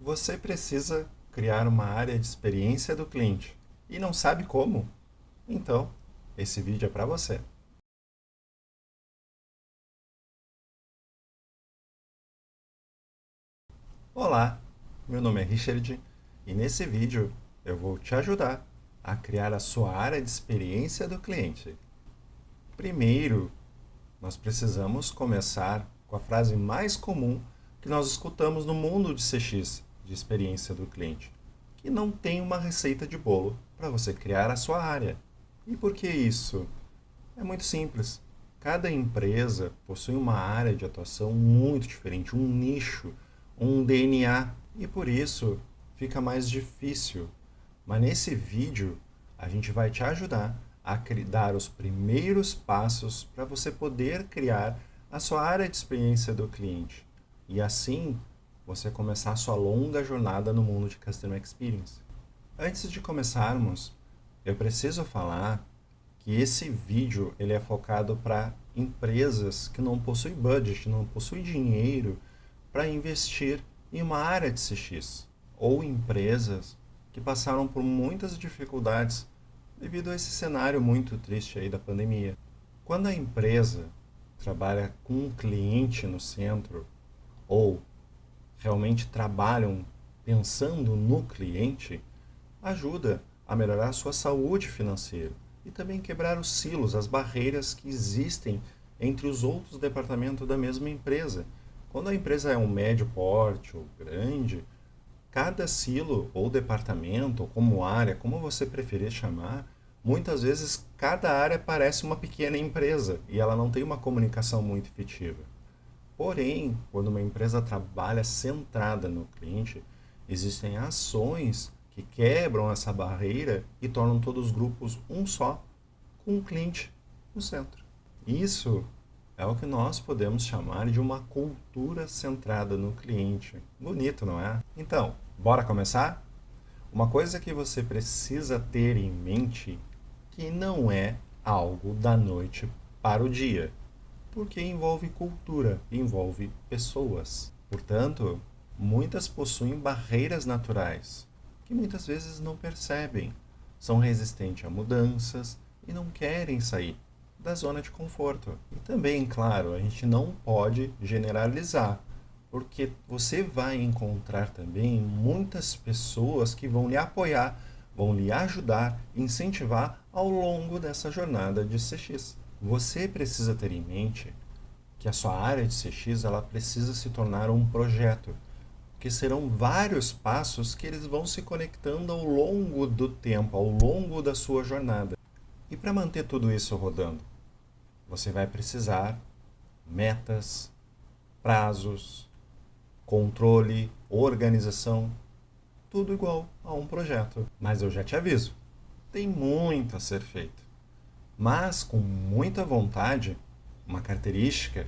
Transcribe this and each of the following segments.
Você precisa criar uma área de experiência do cliente e não sabe como? Então, esse vídeo é para você. Olá, meu nome é Richard e nesse vídeo eu vou te ajudar a criar a sua área de experiência do cliente. Primeiro, nós precisamos começar com a frase mais comum que nós escutamos no mundo de CX, de experiência do cliente, que não tem uma receita de bolo para você criar a sua área. E por que isso? É muito simples. Cada empresa possui uma área de atuação muito diferente, um nicho, um DNA, e por isso fica mais difícil. Mas nesse vídeo a gente vai te ajudar a dar os primeiros passos para você poder criar a sua área de experiência do cliente. E assim você começar a sua longa jornada no mundo de Customer Experience. Antes de começarmos, eu preciso falar que esse vídeo ele é focado para empresas que não possuem budget, não possuem dinheiro para investir em uma área de CX, ou empresas que passaram por muitas dificuldades devido a esse cenário muito triste aí da pandemia. Quando a empresa trabalha com um cliente no centro, ou realmente trabalham pensando no cliente, ajuda a melhorar a sua saúde financeira e também quebrar os silos, as barreiras que existem entre os outros departamentos da mesma empresa. Quando a empresa é um médio porte ou grande, cada silo ou departamento, ou como área, como você preferir chamar, muitas vezes cada área parece uma pequena empresa e ela não tem uma comunicação muito efetiva. Porém, quando uma empresa trabalha centrada no cliente, existem ações que quebram essa barreira e tornam todos os grupos um só, com o cliente no centro. Isso é o que nós podemos chamar de uma cultura centrada no cliente. Bonito, não é? Então, bora começar? Uma coisa que você precisa ter em mente que não é algo da noite para o dia, porque envolve cultura, envolve pessoas. Portanto, muitas possuem barreiras naturais, que muitas vezes não percebem, são resistentes a mudanças e não querem sair da zona de conforto. E também, claro, a gente não pode generalizar, porque você vai encontrar também muitas pessoas que vão lhe apoiar, vão lhe ajudar, incentivar ao longo dessa jornada de CX. Você precisa ter em mente que a sua área de CX ela precisa se tornar um projeto, que serão vários passos que eles vão se conectando ao longo do tempo, ao longo da sua jornada. E para manter tudo isso rodando, você vai precisar metas, prazos, controle, organização, tudo igual a um projeto. Mas eu já te aviso, tem muito a ser feito. Mas com muita vontade, uma característica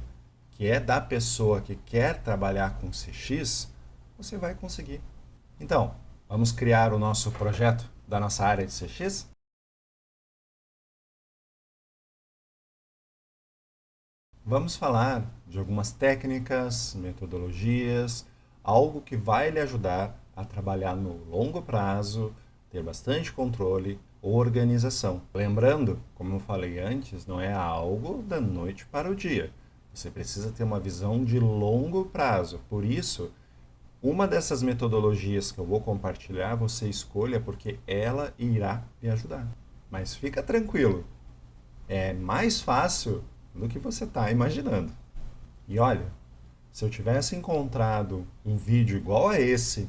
que é da pessoa que quer trabalhar com CX, você vai conseguir. Então, vamos criar o nosso projeto da nossa área de CX? Vamos falar de algumas técnicas, metodologias, algo que vai lhe ajudar a trabalhar no longo prazo, ter bastante controle, organização. Lembrando, como eu falei antes, não é algo da noite para o dia. Você precisa ter uma visão de longo prazo. Por isso, uma dessas metodologias que eu vou compartilhar, você escolha porque ela irá lhe ajudar. Mas fica tranquilo, é mais fácil do que você está imaginando. E olha, se eu tivesse encontrado um vídeo igual a esse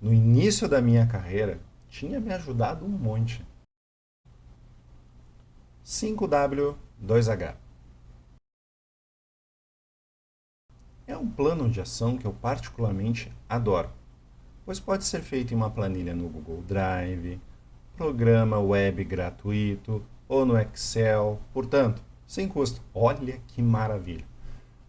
no início da minha carreira, tinha me ajudado um monte. 5W2H é um plano de ação que eu particularmente adoro, pois pode ser feito em uma planilha no Google Drive, programa web gratuito ou no Excel, portanto, sem custo. Olha que maravilha!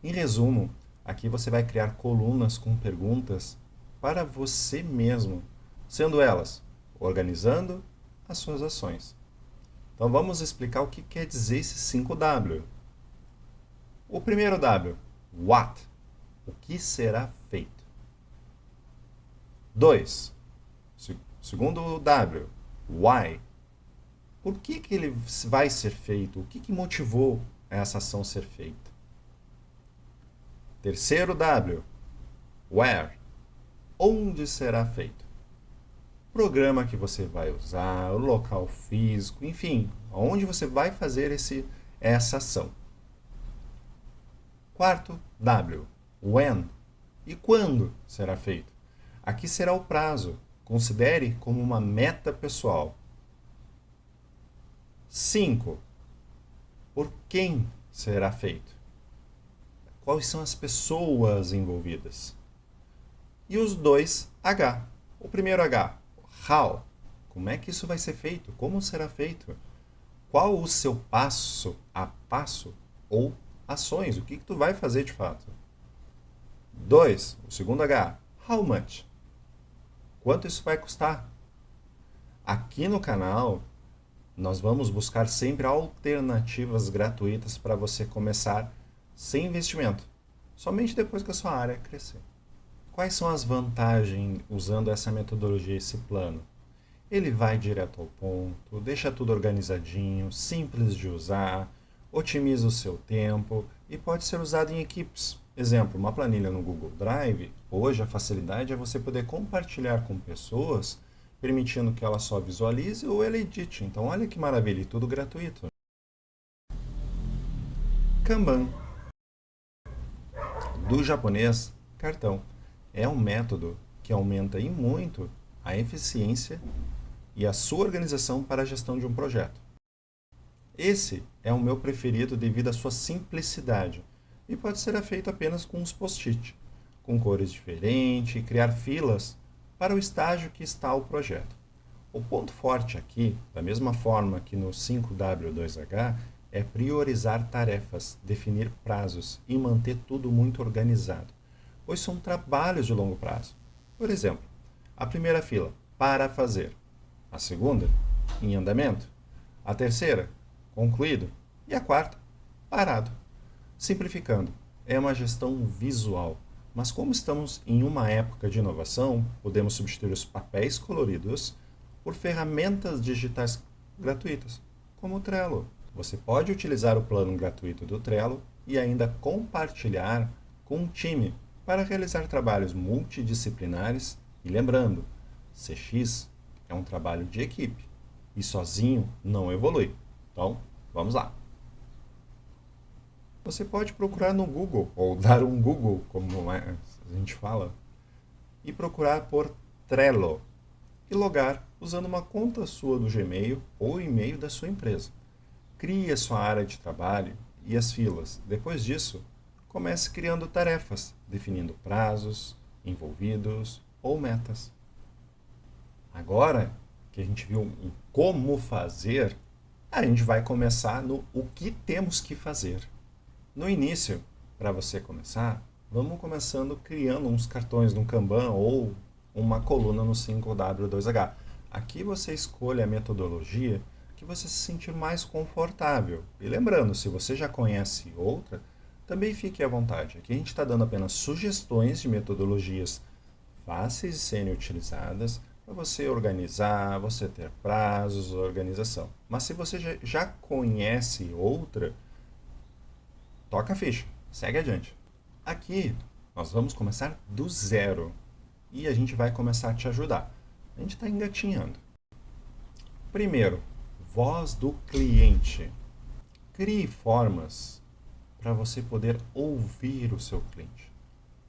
Em resumo, aqui você vai criar colunas com perguntas para você mesmo, sendo elas organizando as suas ações. Então vamos explicar o que quer dizer esse 5W. O primeiro W, What? O que será feito? 2. Segundo W, why. Por que ele vai ser feito? O que motivou essa ação ser feita? Terceiro W, where. Onde será feito? Programa que você vai usar, o local físico, enfim, onde você vai fazer essa ação. Quarto W, when. E quando será feito? Aqui será o prazo. Considere como uma meta pessoal. 5. Por quem será feito? Quais são as pessoas envolvidas? E os 2 H. O primeiro H, how. Como é que isso vai ser feito? Como será feito? Qual o seu passo a passo ou ações? O que tu vai fazer de fato? 2. O segundo H, how much. Quanto isso vai custar? Aqui no canal, nós vamos buscar sempre alternativas gratuitas para você começar sem investimento, somente depois que a sua área crescer. Quais são as vantagens usando essa metodologia, esse plano? Ele vai direto ao ponto, deixa tudo organizadinho, simples de usar, otimiza o seu tempo e pode ser usado em equipes. Exemplo, uma planilha no Google Drive, hoje a facilidade é você poder compartilhar com pessoas, permitindo que ela só visualize ou ela edite. Então olha que maravilha, e tudo gratuito. Kanban. Do japonês, cartão. É um método que aumenta em muito a eficiência e a sua organização para a gestão de um projeto. Esse é o meu preferido devido à sua simplicidade e pode ser feito apenas com uns post-it, com cores diferentes e criar filas para o estágio que está o projeto. O ponto forte aqui, da mesma forma que no 5W2H, é priorizar tarefas, definir prazos e manter tudo muito organizado, pois são trabalhos de longo prazo. Por exemplo, a primeira fila, para fazer. A segunda, em andamento. A terceira, concluído. E a quarta, parado. Simplificando, é uma gestão visual, mas como estamos em uma época de inovação, podemos substituir os papéis coloridos por ferramentas digitais gratuitas, como o Trello. Você pode utilizar o plano gratuito do Trello e ainda compartilhar com um time para realizar trabalhos multidisciplinares e lembrando, CX é um trabalho de equipe e sozinho não evolui. Então, vamos lá. Você pode procurar no Google, ou dar um Google, como a gente fala, e procurar por Trello e logar usando uma conta sua do Gmail ou e-mail da sua empresa. Crie a sua área de trabalho e as filas. Depois disso, comece criando tarefas, definindo prazos, envolvidos ou metas. Agora que a gente viu o como fazer, a gente vai começar no o que temos que fazer. No início, para você começar, vamos começando criando uns cartões no Kanban ou uma coluna no 5W2H. Aqui você escolhe a metodologia que você se sentir mais confortável. E lembrando, se você já conhece outra, também fique à vontade. Aqui a gente está dando apenas sugestões de metodologias fáceis de serem utilizadas para você organizar, você ter prazos, organização. Mas se você já conhece outra, toca a ficha, segue adiante. Aqui nós vamos começar do zero e a gente vai começar a te ajudar. A gente está engatinhando. Primeiro, voz do cliente. Crie formas para você poder ouvir o seu cliente.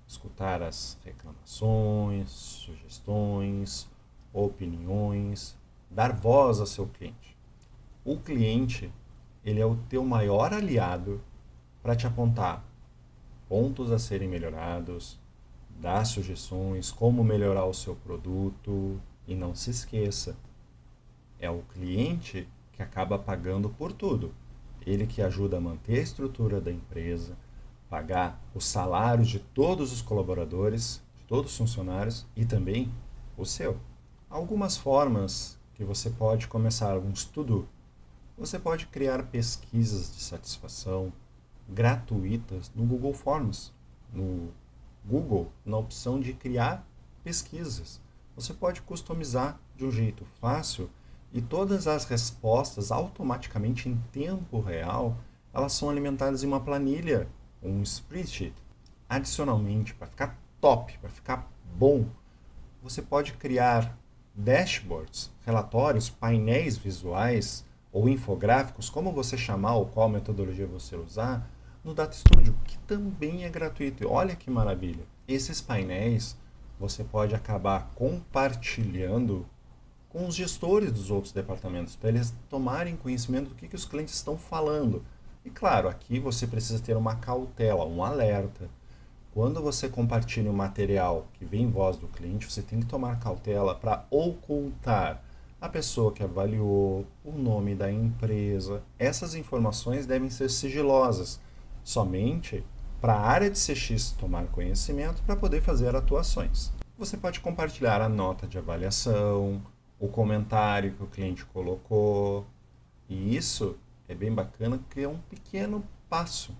Escutar as reclamações, sugestões, opiniões, dar voz ao seu cliente. O cliente, ele é o teu maior aliado para te apontar pontos a serem melhorados, dar sugestões, como melhorar o seu produto. E não se esqueça, é o cliente que acaba pagando por tudo. Ele que ajuda a manter a estrutura da empresa, pagar os salários de todos os colaboradores, de todos os funcionários e também o seu. Algumas formas que você pode começar alguns to-do. Você pode criar pesquisas de satisfação gratuitas no Google Forms, no Google, na opção de criar pesquisas. você pode customizar de um jeito fácil e todas as respostas automaticamente em tempo real, elas são alimentadas em uma planilha, um spreadsheet. Adicionalmente, para ficar top, para ficar bom, você pode criar dashboards, relatórios, painéis visuais ou infográficos, como você chamar ou qual metodologia você usar, no Data Studio, que também é gratuito. E olha que maravilha! Esses painéis você pode acabar compartilhando com os gestores dos outros departamentos, para eles tomarem conhecimento do que os clientes estão falando. E claro, aqui você precisa ter uma cautela, um alerta. Quando você compartilha um material que vem em voz do cliente, você tem que tomar cautela para ocultar a pessoa que avaliou, o nome da empresa. Essas informações devem ser sigilosas, somente para a área de CX tomar conhecimento para poder fazer atuações. Você pode compartilhar a nota de avaliação, o comentário que o cliente colocou, e isso é bem bacana porque é um pequeno passo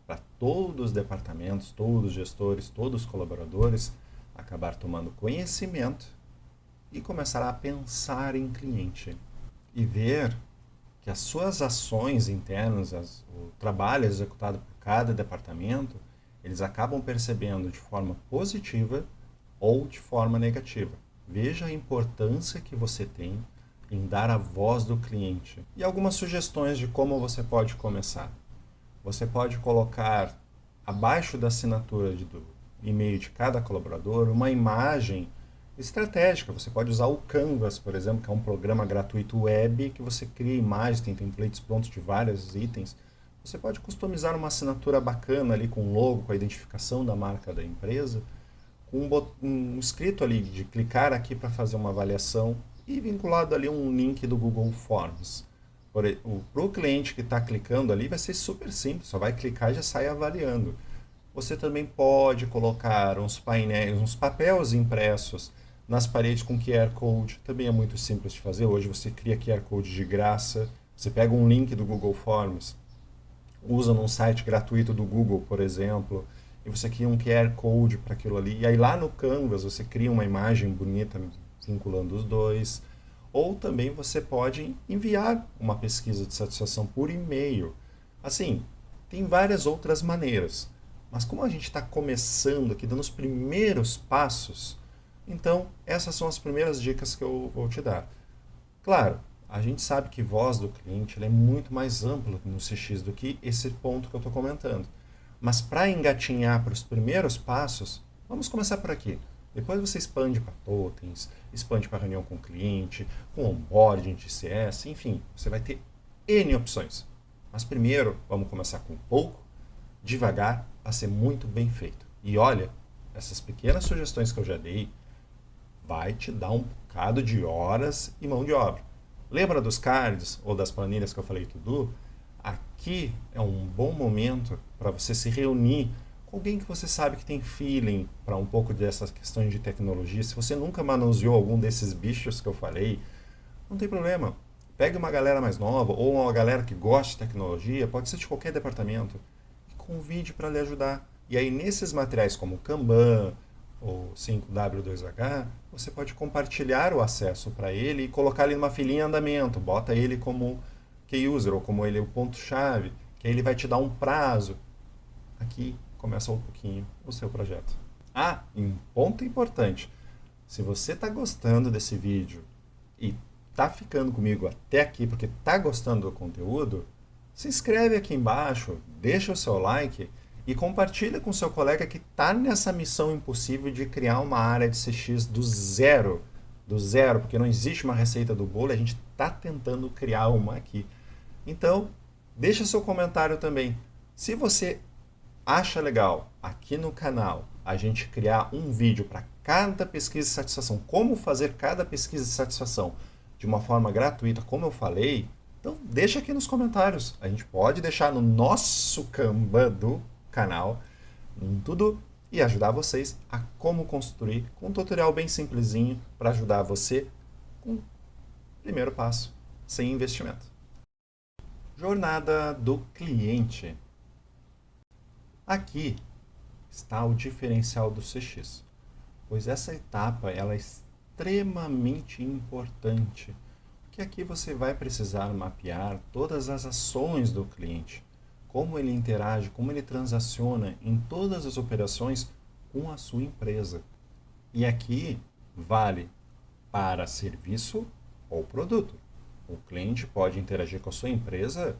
para todos os departamentos, todos os gestores, todos os colaboradores acabar tomando conhecimento e começar a pensar em cliente e ver que as suas ações internas, o trabalho executado por cada departamento, eles acabam percebendo de forma positiva ou de forma negativa. Veja a importância que você tem em dar a voz do cliente. E algumas sugestões de como você pode começar. Você pode colocar abaixo da assinatura do e-mail de cada colaborador uma imagem estratégica. Você pode usar o Canvas, por exemplo, que é um programa gratuito web que você cria imagens, tem templates prontos de vários itens. Você pode customizar uma assinatura bacana ali com logo, com a identificação da marca da empresa, com um escrito ali de clicar aqui para fazer uma avaliação e vinculado ali um link do Google Forms. Para o cliente que está clicando ali vai ser super simples, só vai clicar e já sai avaliando. Você também pode colocar uns painéis, uns papéis impressos nas paredes com QR Code, também é muito simples de fazer. Hoje você cria QR Code de graça, você pega um link do Google Forms, usa num site gratuito do Google, por exemplo, e você cria um QR Code para aquilo ali. E aí lá no Canvas você cria uma imagem bonita vinculando os dois. Ou também você pode enviar uma pesquisa de satisfação por e-mail. Assim, tem várias outras maneiras. Mas como a gente está começando aqui, dando os primeiros passos, então essas são as primeiras dicas que eu vou te dar. Claro, a gente sabe que voz do cliente é muito mais ampla no CX do que esse ponto que eu estou comentando. Mas para engatinhar para os primeiros passos, vamos começar por aqui. Depois você expande para totens, expande para reunião com o cliente, com onboarding de CS, enfim, você vai ter N opções. Mas primeiro, vamos começar com pouco, devagar, para ser muito bem feito. E olha, essas pequenas sugestões que eu já dei, vai te dar um bocado de horas e mão de obra. Lembra dos cards ou das planilhas que eu falei tudo? Aqui é um bom momento para você se reunir com alguém que você sabe que tem feeling para um pouco dessas questões de tecnologia. Se você nunca manuseou algum desses bichos que eu falei, não tem problema. Pegue uma galera mais nova ou uma galera que gosta de tecnologia, pode ser de qualquer departamento, e convide para lhe ajudar. E aí nesses materiais como Kanban ou 5W2H, você pode compartilhar o acesso para ele e colocar ele numa filinha em andamento. Bota ele como key user ou como ele é o ponto-chave, que aí ele vai te dar um prazo. Aqui começa um pouquinho o seu projeto. Ah, e um ponto importante. Se você está gostando desse vídeo e está ficando comigo até aqui porque está gostando do conteúdo, se inscreve aqui embaixo, deixa o seu like e compartilha com seu colega que está nessa missão impossível de criar uma área de CX do zero, porque não existe uma receita do bolo, a gente está tentando criar uma aqui. Então, deixa seu comentário também. Se você acha legal aqui no canal a gente criar um vídeo para cada pesquisa de satisfação, como fazer cada pesquisa de satisfação de uma forma gratuita, como eu falei, então deixa aqui nos comentários. A gente pode deixar no nosso Kanban do canal tudo e ajudar vocês a como construir com um tutorial bem simplesinho para ajudar você com o primeiro passo, sem investimento. Jornada do cliente. Aqui está o diferencial do CX, pois essa etapa ela é extremamente importante, porque aqui você vai precisar mapear todas as ações do cliente, como ele interage, como ele transaciona em todas as operações com a sua empresa. E aqui vale para serviço ou produto. O cliente pode interagir com a sua empresa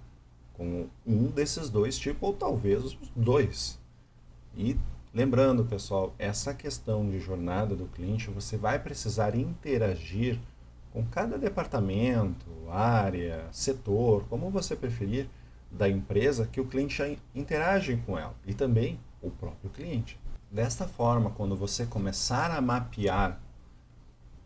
com um desses dois tipos, ou talvez os dois. E lembrando, pessoal, essa questão de jornada do cliente, você vai precisar interagir com cada departamento, área, setor, como você preferir, da empresa que o cliente já interage com ela, e também o próprio cliente. Desta forma, quando você começar a mapear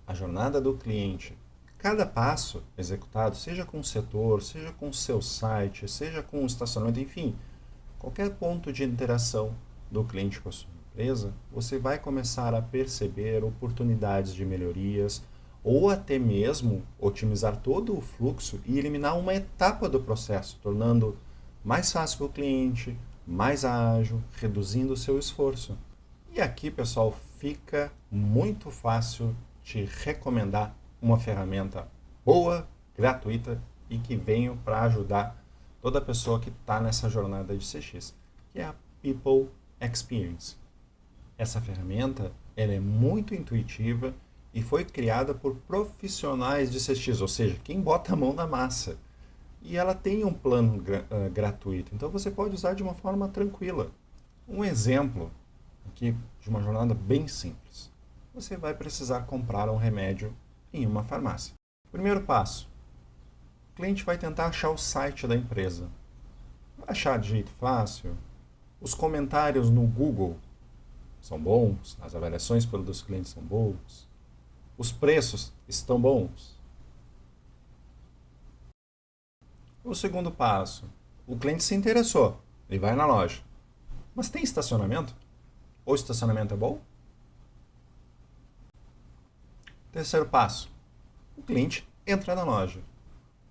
a jornada do cliente, cada passo executado, seja com o setor, seja com o seu site, seja com o estacionamento, enfim, qualquer ponto de interação do cliente com a sua empresa, você vai começar a perceber oportunidades de melhorias ou até mesmo otimizar todo o fluxo e eliminar uma etapa do processo, tornando mais fácil para o cliente, mais ágil, reduzindo o seu esforço. E aqui, pessoal, fica muito fácil te recomendar uma ferramenta boa, gratuita e que venha para ajudar toda pessoa que está nessa jornada de CX, que é a People Experience. Essa ferramenta ela é muito intuitiva e foi criada por profissionais de CX, ou seja, quem bota a mão na massa. E ela tem um plano gratuito, então você pode usar de uma forma tranquila. Um exemplo aqui de uma jornada bem simples. Você vai precisar comprar um remédio em uma farmácia. Primeiro passo, o cliente vai tentar achar o site da empresa. Vai achar de jeito fácil. Os comentários no Google são bons, as avaliações dos clientes são boas, os preços estão bons. O segundo passo, o cliente se interessou, ele vai na loja. Mas tem estacionamento? O estacionamento é bom? Terceiro passo, o cliente entra na loja.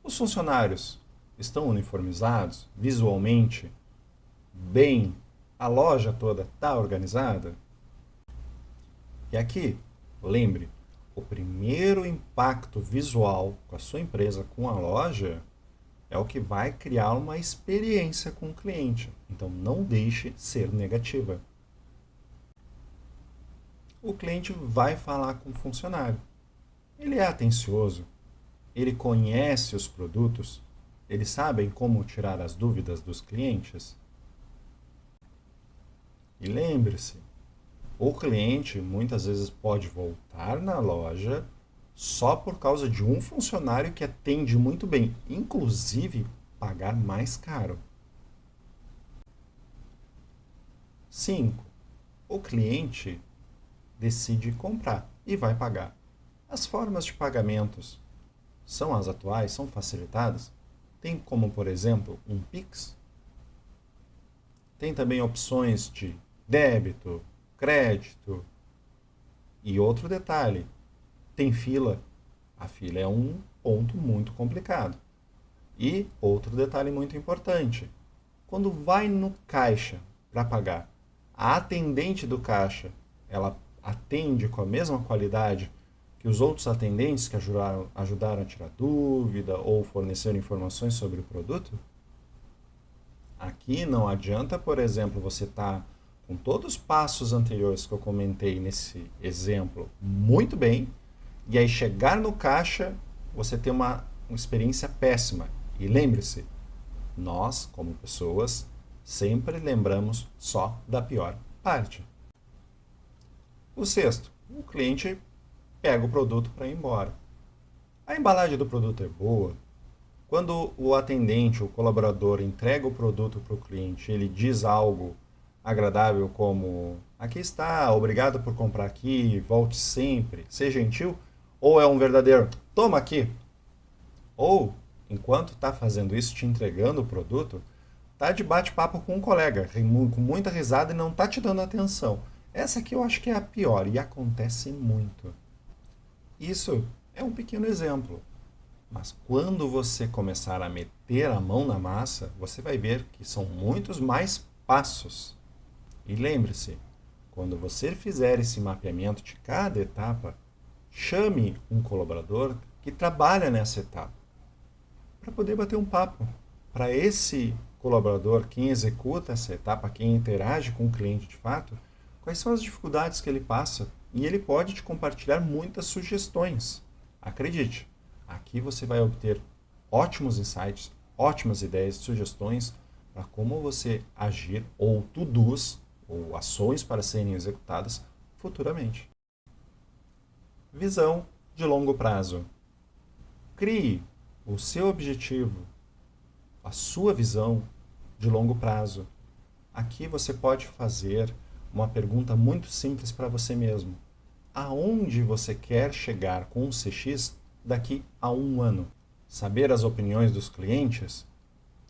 Os funcionários estão uniformizados, visualmente, bem, a loja toda está organizada? E aqui, lembre, o primeiro impacto visual com a sua empresa, com a loja, é o que vai criar uma experiência com o cliente. Então, não deixe ser negativa. O cliente vai falar com o funcionário. Ele é atencioso, ele conhece os produtos, eles sabem como tirar as dúvidas dos clientes. E lembre-se, o cliente muitas vezes pode voltar na loja só por causa de um funcionário que atende muito bem, inclusive pagar mais caro. 5. O cliente decide comprar e vai pagar. As formas de pagamentos são as atuais, são facilitadas. Tem como, por exemplo, um Pix. Tem também opções de débito, crédito. E outro detalhe, tem fila. A fila é um ponto muito complicado. E outro detalhe muito importante, quando vai no caixa para pagar, a atendente do caixa, ela atende com a mesma qualidade que os outros atendentes que ajudaram a tirar dúvida ou forneceram informações sobre o produto? Aqui não adianta, por exemplo, você estar com todos os passos anteriores que eu comentei nesse exemplo muito bem, e aí chegar no caixa, você ter uma experiência péssima. E lembre-se, nós, como pessoas, sempre lembramos só da pior parte. O sexto, o cliente pega o produto para ir embora. A embalagem do produto é boa. Quando o atendente, o colaborador, entrega o produto para o cliente, ele diz algo agradável como: aqui está, obrigado por comprar aqui, volte sempre, seja gentil, ou é um verdadeiro toma aqui? Ou, enquanto está fazendo isso, te entregando o produto, está de bate-papo com um colega, com muita risada e não está te dando atenção. Essa aqui eu acho que é a pior e acontece muito. Isso é um pequeno exemplo. Mas quando você começar a meter a mão na massa, você vai ver que são muitos mais passos. E lembre-se, quando você fizer esse mapeamento de cada etapa, chame um colaborador que trabalha nessa etapa para poder bater um papo. Para esse colaborador, quem executa essa etapa, quem interage com o cliente de fato, quais são as dificuldades que ele passa, e ele pode te compartilhar muitas sugestões. Acredite, aqui você vai obter ótimos insights, ótimas ideias, sugestões para como você agir ou to-dos ou ações para serem executadas futuramente. Visão de longo prazo. Crie o seu objetivo, a sua visão de longo prazo. Aqui você pode fazer uma pergunta muito simples para você mesmo. Aonde você quer chegar com o CX daqui a 1 ano? Saber as opiniões dos clientes?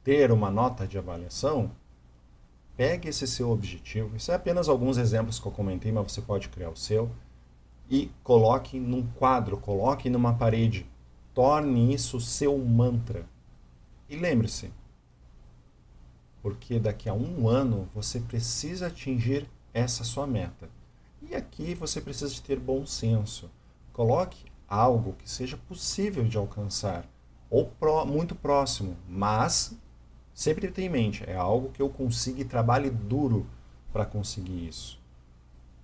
Ter uma nota de avaliação? Pegue esse seu objetivo. Isso é apenas alguns exemplos que eu comentei, mas você pode criar o seu. E coloque num quadro, coloque numa parede. Torne isso seu mantra. E lembre-se, porque daqui a 1 ano você precisa atingir essa sua meta. E aqui você precisa de ter bom senso. Coloque algo que seja possível de alcançar, ou muito próximo, mas sempre tenha em mente, é algo que eu consiga e trabalhe duro para conseguir isso.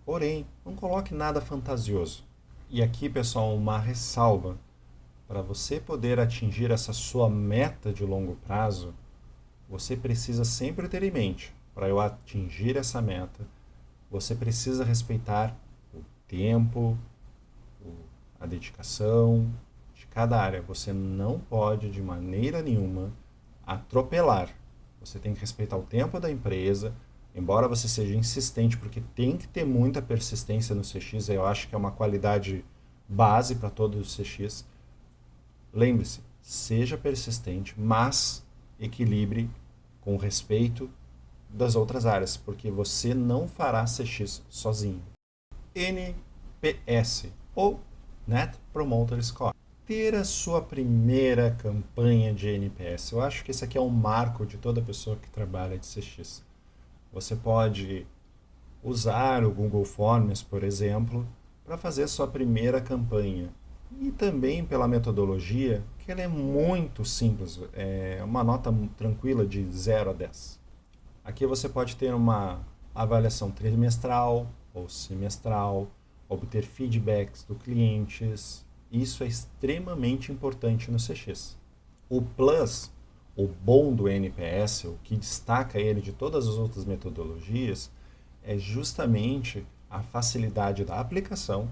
Porém, não coloque nada fantasioso. E aqui, pessoal, uma ressalva. Para você poder atingir essa sua meta de longo prazo, você precisa sempre ter em mente, para eu atingir essa meta, você precisa respeitar o tempo, a dedicação de cada área. Você não pode, de maneira nenhuma, atropelar. Você tem que respeitar o tempo da empresa, embora você seja insistente, porque tem que ter muita persistência no CX, eu acho que é uma qualidade base para todos os CX. Lembre-se, seja persistente, mas equilibre com respeito das outras áreas, porque você não fará CX sozinho. NPS, ou Net Promoter Score. Ter a sua primeira campanha de NPS. Eu acho que esse aqui é um marco de toda pessoa que trabalha de CX. Você pode usar o Google Forms, por exemplo, para fazer a sua primeira campanha. E também pela metodologia, que ela é muito simples, é uma nota tranquila de 0 a 10. Aqui você pode ter uma avaliação trimestral ou semestral, obter feedbacks dos clientes. Isso é extremamente importante no CX. O plus, o bom do NPS, o que destaca ele de todas as outras metodologias, é justamente a facilidade da aplicação,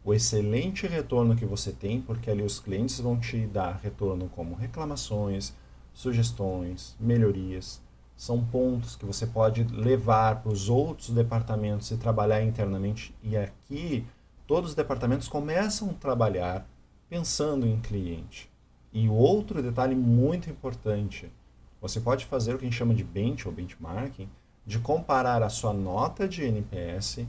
o excelente retorno que você tem, porque ali os clientes vão te dar retorno como reclamações, sugestões, melhorias. São pontos que você pode levar para os outros departamentos e trabalhar internamente. E aqui, todos os departamentos começam a trabalhar pensando em cliente. E outro detalhe muito importante, você pode fazer o que a gente chama de bench ou benchmarking, de comparar a sua nota de NPS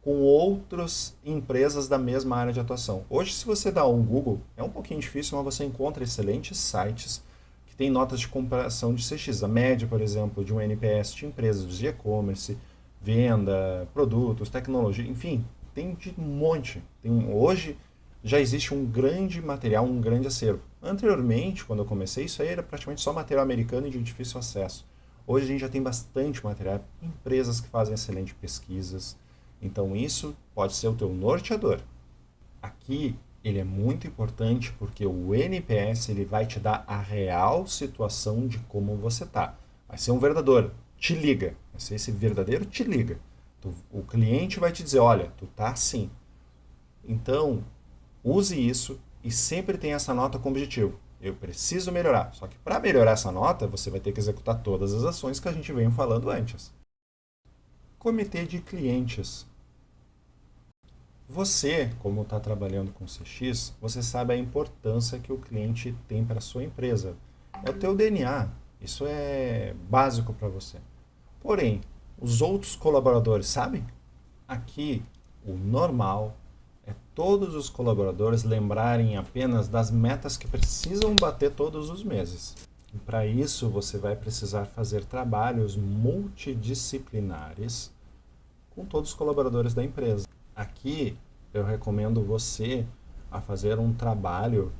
com outras empresas da mesma área de atuação. Hoje, se você dá um Google, é um pouquinho difícil, mas você encontra excelentes sites que têm notas de comparação de CX. A média, por exemplo, de um NPS de empresas de e-commerce, venda, produtos, tecnologia, enfim, tem de um monte. Hoje já existe um grande material, um grande acervo. Anteriormente, quando eu comecei, isso aí era praticamente só material americano e de difícil acesso. Hoje a gente já tem bastante material, empresas que fazem excelentes pesquisas. Então isso pode ser o teu norteador. Aqui ele é muito importante porque o NPS ele vai te dar a real situação de como você está. Vai ser um verdadeiro, te liga. Vai ser esse verdadeiro te liga. O cliente vai te dizer, olha, tu tá assim. Então, use isso e sempre tenha essa nota como objetivo. Eu preciso melhorar. Só que para melhorar essa nota, você vai ter que executar todas as ações que a gente veio falando antes. Comitê de clientes. Você, como está trabalhando com CX, você sabe a importância que o cliente tem para a sua empresa. É o teu DNA. Isso é básico para você. Porém, os outros colaboradores sabem? Aqui, o normal é todos os colaboradores lembrarem apenas das metas que precisam bater todos os meses. E para isso, você vai precisar fazer trabalhos multidisciplinares com todos os colaboradores da empresa. Aqui, eu recomendo você a fazer um trabalho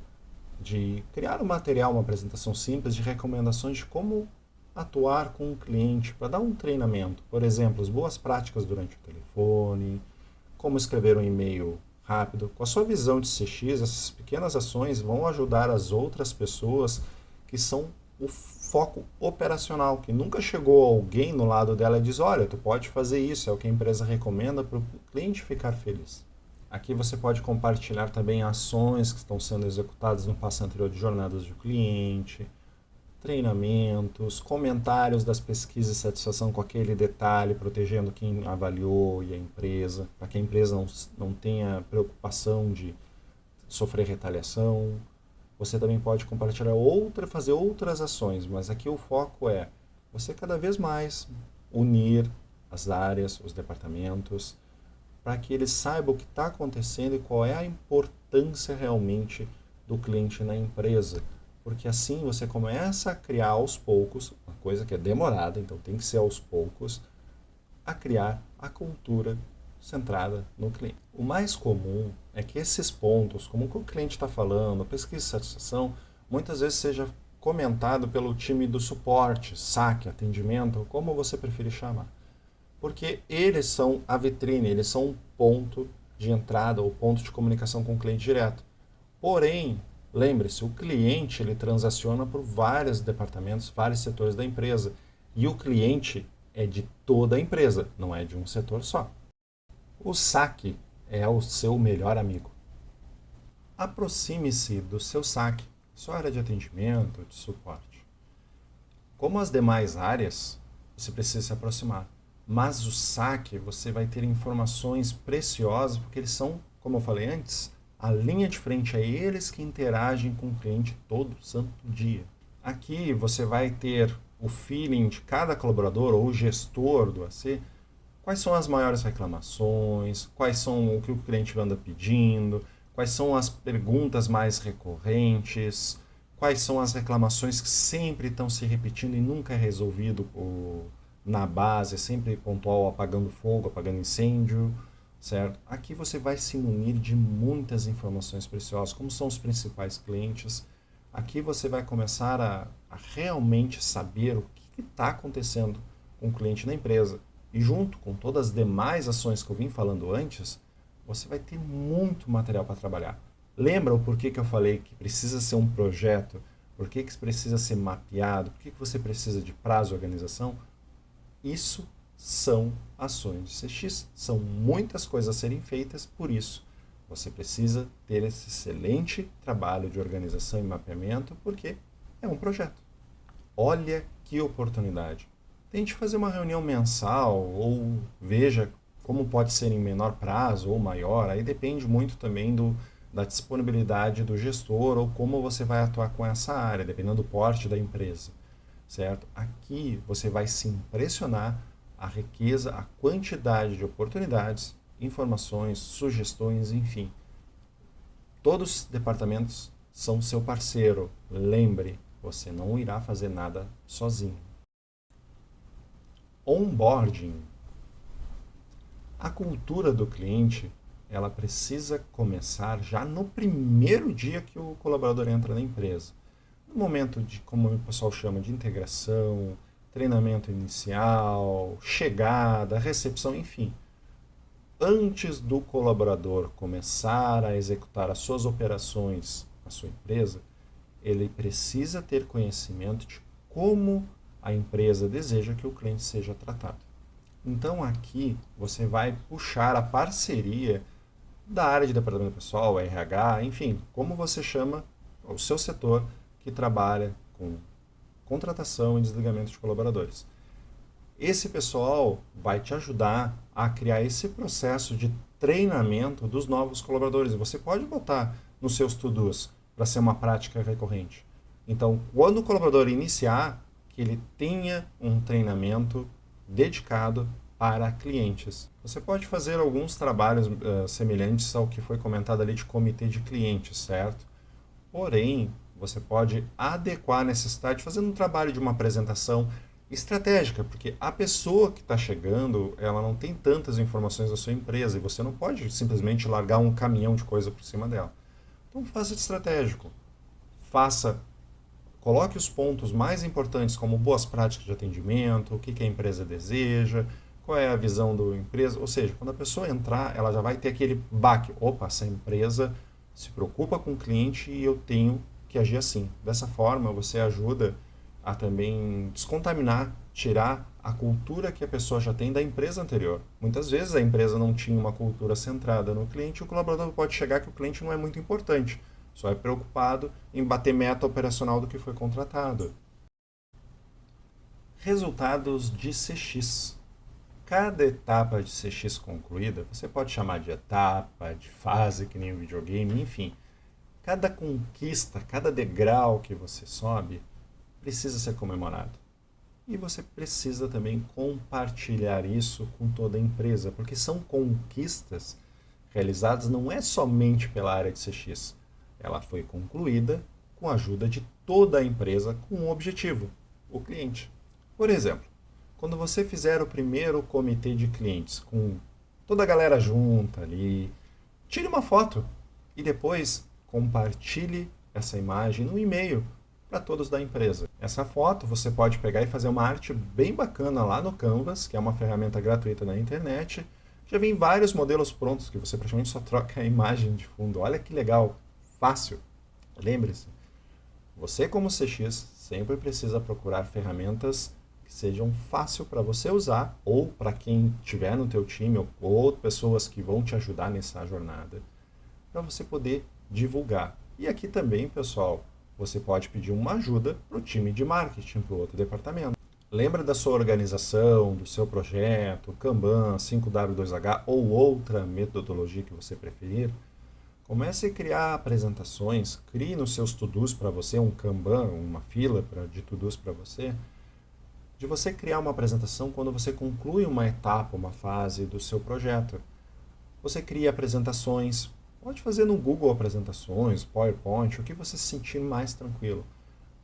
de criar um material, uma apresentação simples de recomendações de como atuar com o cliente, para dar um treinamento. Por exemplo, as boas práticas durante o telefone, como escrever um e-mail rápido. Com a sua visão de CX, essas pequenas ações vão ajudar as outras pessoas que são o foco operacional, que nunca chegou alguém no lado dela e diz, olha, tu pode fazer isso, é o que a empresa recomenda para o cliente ficar feliz. Aqui você pode compartilhar também ações que estão sendo executadas no passo anterior de jornadas do cliente, treinamentos, comentários das pesquisas de satisfação com aquele detalhe, protegendo quem avaliou e a empresa, para que a empresa não tenha preocupação de sofrer retaliação. Você também pode compartilhar fazer outras ações, mas aqui o foco é você cada vez mais unir as áreas, os departamentos, para que eles saibam o que está acontecendo e qual é a importância realmente do cliente na empresa. Porque assim você começa a criar aos poucos, uma coisa que é demorada, então tem que ser aos poucos, a criar a cultura centrada no cliente. O mais comum é que esses pontos, como o cliente está falando, pesquisa de satisfação, muitas vezes seja comentado pelo time do suporte, saque, atendimento, como você preferir chamar. Porque eles são a vitrine, eles são um ponto de entrada ou ponto de comunicação com o cliente direto. Porém, lembre-se, o cliente ele transaciona por vários departamentos, vários setores da empresa. E o cliente é de toda a empresa, não é de um setor só. O saque é o seu melhor amigo. Aproxime-se do seu saque, sua área de atendimento, de suporte. Como as demais áreas, você precisa se aproximar. Mas o saque, você vai ter informações preciosas, porque eles são, como eu falei antes, a linha de frente, é eles que interagem com o cliente todo santo dia. Aqui você vai ter o feeling de cada colaborador ou gestor do AC, quais são as maiores reclamações, quais são o que o cliente anda pedindo, quais são as perguntas mais recorrentes, quais são as reclamações que sempre estão se repetindo e nunca é resolvido na base, é sempre pontual, apagando fogo, apagando incêndio, certo? Aqui você vai se munir de muitas informações preciosas, como são os principais clientes. Aqui você vai começar a realmente saber o que está acontecendo com o cliente na empresa. E junto com todas as demais ações que eu vim falando antes, você vai ter muito material para trabalhar. Lembra o porquê que eu falei que precisa ser um projeto? Por que precisa ser mapeado? Por que você precisa de prazo e organização? Isso são ações de CX. São muitas coisas a serem feitas, por isso você precisa ter esse excelente trabalho de organização e mapeamento, porque é um projeto. Olha que oportunidade. Tente fazer uma reunião mensal ou veja como pode ser em menor prazo ou maior. Aí depende muito também da disponibilidade do gestor ou como você vai atuar com essa área, dependendo do porte da empresa. Certo? Aqui você vai se impressionar a riqueza, a quantidade de oportunidades, informações, sugestões, enfim. Todos os departamentos são seu parceiro. Lembre, você não irá fazer nada sozinho. Onboarding. A cultura do cliente, ela precisa começar já no primeiro dia que o colaborador entra na empresa. No momento de, como o pessoal chama, de integração, treinamento inicial, chegada, recepção, enfim. Antes do colaborador começar a executar as suas operações na sua empresa, ele precisa ter conhecimento de como a empresa deseja que o cliente seja tratado. Então aqui você vai puxar a parceria da área de departamento pessoal, RH, enfim, como você chama o seu setor que trabalha com contratação e desligamento de colaboradores. Esse pessoal vai te ajudar a criar esse processo de treinamento dos novos colaboradores. Você pode botar nos seus to-dos para ser uma prática recorrente. Então, quando o colaborador iniciar, que ele tenha um treinamento dedicado para clientes. Você pode fazer alguns trabalhos semelhantes ao que foi comentado ali de comitê de clientes, certo? Porém, você pode adequar a necessidade fazendo um trabalho de uma apresentação estratégica, porque a pessoa que está chegando, ela não tem tantas informações da sua empresa e você não pode simplesmente largar um caminhão de coisa por cima dela. Então faça de estratégico. Faça, coloque os pontos mais importantes como boas práticas de atendimento, o que a empresa deseja, qual é a visão da empresa, ou seja, quando a pessoa entrar, ela já vai ter aquele baque, opa, essa empresa se preocupa com o cliente e eu tenho que agir assim. Dessa forma, você ajuda a também descontaminar, tirar a cultura que a pessoa já tem da empresa anterior. Muitas vezes a empresa não tinha uma cultura centrada no cliente e o colaborador pode chegar que o cliente não é muito importante, só é preocupado em bater meta operacional do que foi contratado. Resultados de CX. Cada etapa de CX concluída, você pode chamar de etapa, de fase, que nem um videogame, enfim. Cada conquista, cada degrau que você sobe, precisa ser comemorado. E você precisa também compartilhar isso com toda a empresa, porque são conquistas realizadas não é somente pela área de CX. Ela foi concluída com a ajuda de toda a empresa com um objetivo, o cliente. Por exemplo, quando você fizer o primeiro comitê de clientes com toda a galera junta ali, tire uma foto e depois compartilhe essa imagem no e-mail para todos da empresa. Essa foto você pode pegar e fazer uma arte bem bacana lá no Canvas, que é uma ferramenta gratuita na internet. Já vem vários modelos prontos que você praticamente só troca a imagem de fundo. Olha que legal, fácil. Lembre-se, você como CX sempre precisa procurar ferramentas que sejam fácil para você usar ou para quem tiver no teu time ou pessoas que vão te ajudar nessa jornada, para você poder divulgar. E aqui também, pessoal, você pode pedir uma ajuda para o time de marketing, para o outro departamento. Lembra da sua organização, do seu projeto, Kanban, 5W2H ou outra metodologia que você preferir? Comece a criar apresentações, crie nos seus to-dos para você um Kanban, uma fila de to-dos para você, de você criar uma apresentação quando você conclui uma etapa, uma fase do seu projeto. Você cria apresentações, pode fazer no Google apresentações, PowerPoint, o que você se sentir mais tranquilo.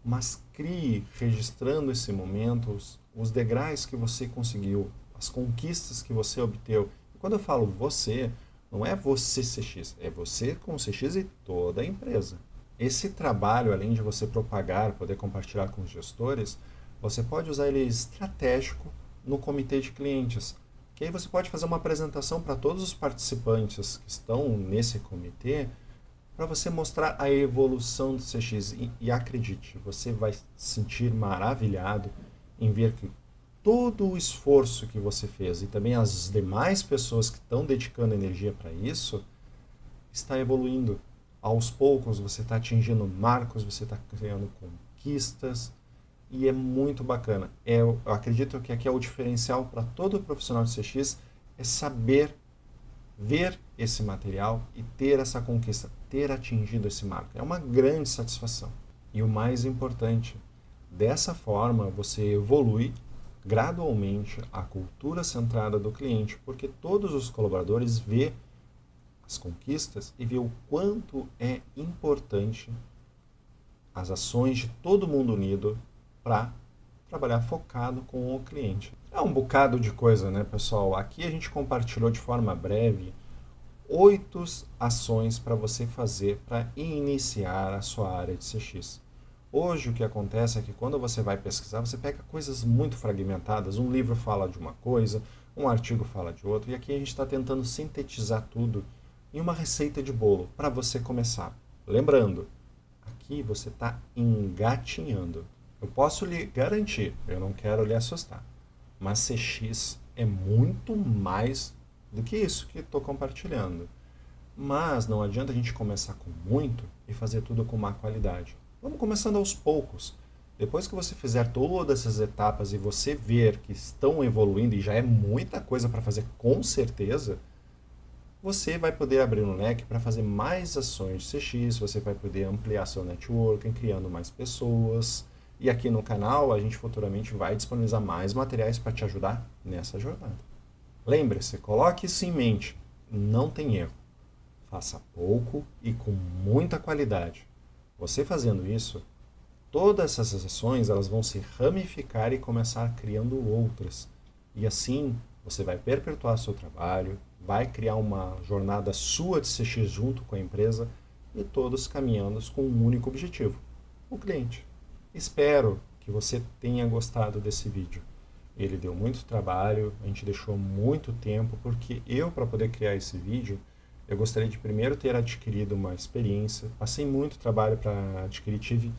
Mas crie, registrando esse momento, os degraus que você conseguiu, as conquistas que você obteve. E quando eu falo você, não é você CX, é você com o CX e toda a empresa. Esse trabalho, além de você propagar, poder compartilhar com os gestores, você pode usar ele estratégico no comitê de clientes. Que aí você pode fazer uma apresentação para todos os participantes que estão nesse comitê, para você mostrar a evolução do CX. E acredite, você vai se sentir maravilhado em ver que todo o esforço que você fez e também as demais pessoas que estão dedicando energia para isso, está evoluindo. Aos poucos você está atingindo marcos, você está criando conquistas e é muito bacana. Eu acredito que aqui é o diferencial para todo profissional de CX, é saber ver esse material e ter essa conquista, ter atingido esse marco. É uma grande satisfação. E o mais importante, dessa forma você evolui gradualmente a cultura centrada do cliente, porque todos os colaboradores vê as conquistas e vê o quanto é importante as ações de todo mundo unido para trabalhar focado com o cliente. É um bocado de coisa, né, pessoal? Aqui a gente compartilhou de forma breve 8 ações para você fazer para iniciar a sua área de CX. Hoje o que acontece é que quando você vai pesquisar, você pega coisas muito fragmentadas. Um livro fala de uma coisa, um artigo fala de outra, e aqui a gente está tentando sintetizar tudo em uma receita de bolo para você começar. Lembrando, aqui você está engatinhando. Eu posso lhe garantir, eu não quero lhe assustar, mas CX é muito mais do que isso que estou compartilhando. Mas não adianta a gente começar com muito e fazer tudo com má qualidade. Vamos começando aos poucos. Depois que você fizer todas essas etapas e você ver que estão evoluindo e já é muita coisa para fazer com certeza, você vai poder abrir um leque para fazer mais ações de CX, você vai poder ampliar seu networking, criando mais pessoas. E aqui no canal a gente futuramente vai disponibilizar mais materiais para te ajudar nessa jornada. Lembre-se, coloque isso em mente, não tem erro. Faça pouco e com muita qualidade. Você fazendo isso, todas essas ações elas vão se ramificar e começar criando outras. E assim você vai perpetuar seu trabalho, vai criar uma jornada sua de CX junto com a empresa e todos caminhando com um único objetivo, o cliente. Espero que você tenha gostado desse vídeo. Ele deu muito trabalho, a gente deixou muito tempo, porque eu, para poder criar esse vídeo, eu gostaria de primeiro ter adquirido uma experiência, passei muito trabalho para adquirir, tive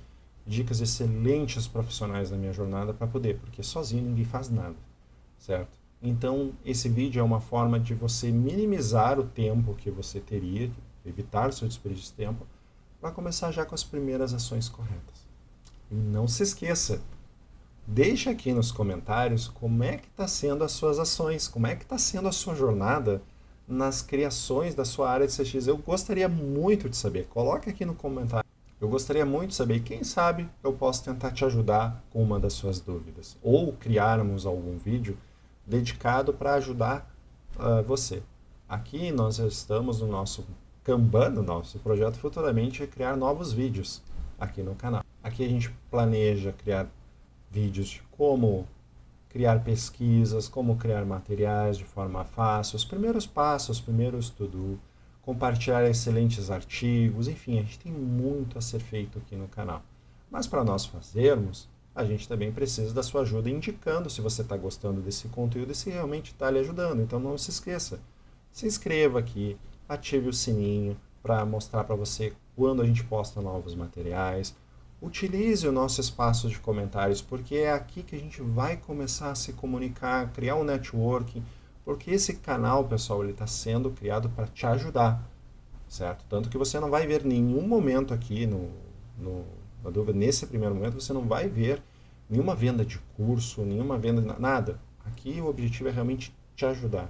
dicas excelentes profissionais na minha jornada para poder, porque sozinho ninguém faz nada, certo? Então, esse vídeo é uma forma de você minimizar o tempo que você teria, evitar o seu desperdício de tempo, para começar já com as primeiras ações corretas. E não se esqueça, deixa aqui nos comentários como é que está sendo as suas ações, como é que está sendo a sua jornada nas criações da sua área de CX. Eu gostaria muito de saber, coloque aqui no comentário. Eu gostaria muito de saber, quem sabe eu posso tentar te ajudar com uma das suas dúvidas. Ou criarmos algum vídeo dedicado para ajudar você. Aqui nós estamos no nosso Kanban, no nosso projeto futuramente, criar novos vídeos aqui no canal. Aqui a gente planeja criar vídeos de como criar pesquisas, como criar materiais de forma fácil, os primeiros passos, os primeiros to-do, compartilhar excelentes artigos, enfim, a gente tem muito a ser feito aqui no canal. Mas para nós fazermos, a gente também precisa da sua ajuda indicando se você está gostando desse conteúdo e se realmente está lhe ajudando. Então não se esqueça, se inscreva aqui, ative o sininho para mostrar para você quando a gente posta novos materiais. Utilize o nosso espaço de comentários, porque é aqui que a gente vai começar a se comunicar, criar um networking, porque esse canal, pessoal, ele está sendo criado para te ajudar, certo? Tanto que você não vai ver nenhum momento aqui, na dúvida, nesse primeiro momento, você não vai ver nenhuma venda de curso, nenhuma venda de nada. Aqui o objetivo é realmente te ajudar.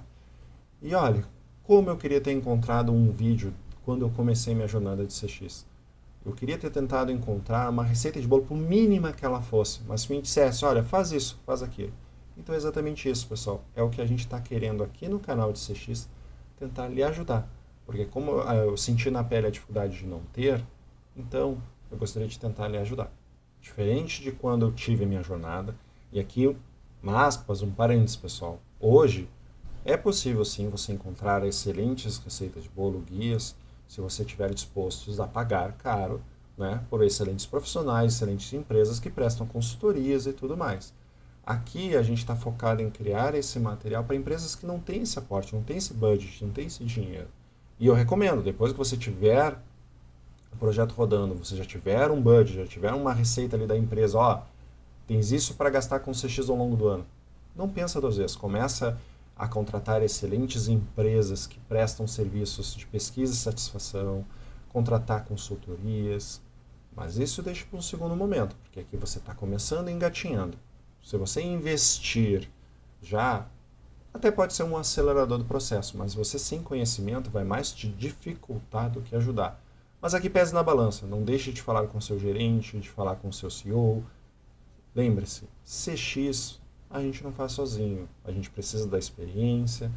E olha, como eu queria ter encontrado um vídeo quando eu comecei minha jornada de CX. Eu queria ter tentado encontrar uma receita de bolo, por mínima que ela fosse, mas se me dissesse, olha, faz isso, faz aquilo. Então é exatamente isso, pessoal. É o que a gente está querendo aqui no canal de CX, tentar lhe ajudar. Porque como eu senti na pele a dificuldade de não ter, então eu gostaria de tentar lhe ajudar. Diferente de quando eu tive a minha jornada, e aqui, aspas, um parênteses, pessoal. Hoje, é possível sim você encontrar excelentes receitas de bolo, guias, se você estiver disposto a pagar caro, né, por excelentes profissionais, excelentes empresas que prestam consultorias e tudo mais. Aqui a gente está focado em criar esse material para empresas que não têm esse aporte, não têm esse budget, não têm esse dinheiro. E eu recomendo, depois que você tiver o projeto rodando, você já tiver um budget, já tiver uma receita ali da empresa, ó, tens isso para gastar com CX ao longo do ano. Não pensa duas vezes, começa a contratar excelentes empresas que prestam serviços de pesquisa e satisfação, contratar consultorias, mas isso deixa para um segundo momento, porque aqui você está começando e engatinhando. Se você investir já, até pode ser um acelerador do processo, mas você sem conhecimento vai mais te dificultar do que ajudar. Mas aqui pese na balança, não deixe de falar com seu gerente, de falar com seu CEO. Lembre-se, CX a gente não faz sozinho, a gente precisa da experiência,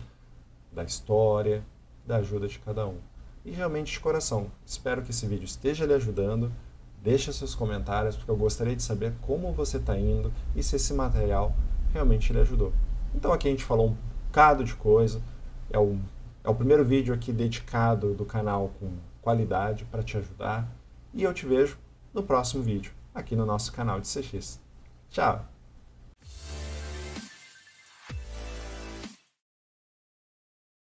da história, da ajuda de cada um. E realmente de coração, espero que esse vídeo esteja lhe ajudando. Deixe seus comentários, porque eu gostaria de saber como você está indo e se esse material realmente lhe ajudou. Então aqui a gente falou um bocado de coisa, é o primeiro vídeo aqui dedicado do canal com qualidade para te ajudar, e eu te vejo no próximo vídeo aqui no nosso canal de CX. Tchau!